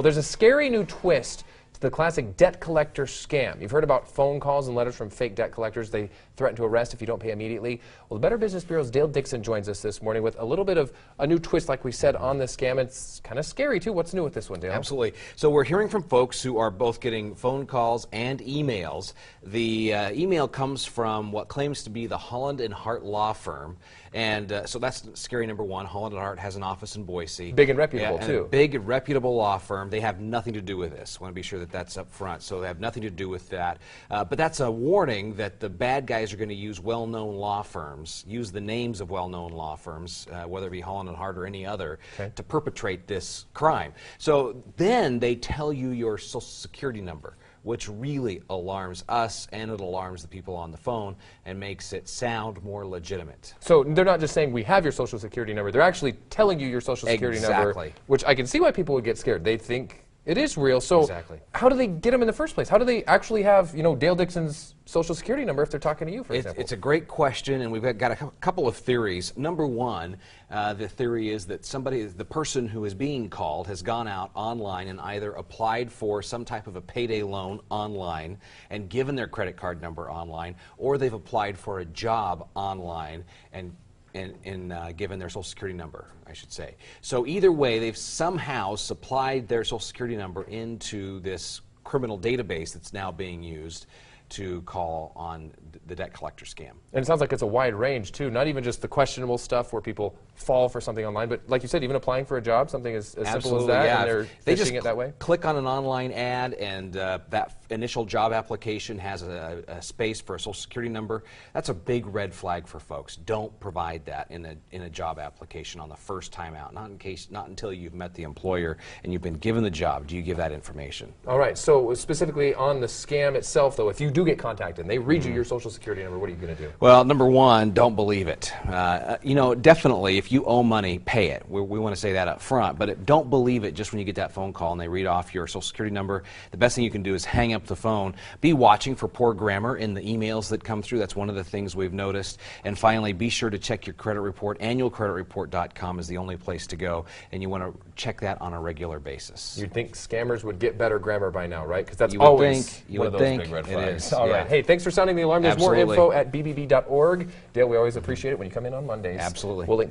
Well, there's a scary new twist to the classic debt collector scam. You've heard about phone calls and letters from fake debt collectors. They threaten to arrest if you don't pay immediately. Well, the Better Business Bureau's Dale Dixon joins us this morning with a little bit of a new twist, like we said, on this scam. It's kind of scary, too. What's new with this one, Dale? Absolutely. So we're hearing from folks who are both getting phone calls and emails. The email comes from what claims to be the Holland and Hart law firm. And so that's scary number one. Holland and Hart has an office in Boise. Big and reputable, too. Big and reputable law firm. They have nothing to do with this. I want to be sure that that's up front. So they have nothing to do with that. But that's a warning that the bad guys are going to use well-known law firms, use the names of well-known law firms, whether it be Holland and Hart or any other, to perpetrate this crime. So then they tell you your Social Security number, which really alarms us, and it alarms the people on the phone and makes it sound more legitimate. So they're not just saying we have your Social Security number, they're actually telling you your Social Security number, which I can see why people would get scared. They think it is real. So how do they get them in the first place? How do they actually have, you know, Dale Dixon's Social Security number if they're talking to you, for example? It's a great question, and we've got a couple of theories. Number one, the theory is that the person who is being called has gone out online and either applied for some type of a payday loan online and given their credit card number online, or they've applied for a job online and given their Social Security number, I should say. So either way, they've somehow supplied their Social Security number into this criminal database that's now being used to call on the debt collector scam. And it sounds like it's a wide range, too, not even just the questionable stuff where people fall for something online, but like you said, even applying for a job, something as simple as that, and they're phishing it that way? Click on an online ad, and that initial job application has a space for a Social Security number. That's a big red flag for folks. Don't provide that in a job application on the first time out. Not until you've met the employer and you've been given the job do you give that information. All right, so specifically on the scam itself, though, if you do get contacted and they read you your Social Security number, what are you going to do? Well, number one, don't believe it. You know, definitely, if you owe money, pay it. We want to say that up front, but don't believe it just when you get that phone call and they read off your Social Security number. The best thing you can do is hang up the phone. Be watching for poor grammar in the emails that come through. That's one of the things we've noticed. And finally, be sure to check your credit report. Annualcreditreport.com is the only place to go, and you want to check that on a regular basis. You'd think scammers would get better grammar by now, right? Because that's always one of those big red flags. All right. Hey, thanks for sounding the alarm. There's more info at bbb.org. Dale, we always appreciate it when you come in on Mondays. Absolutely. We'll link to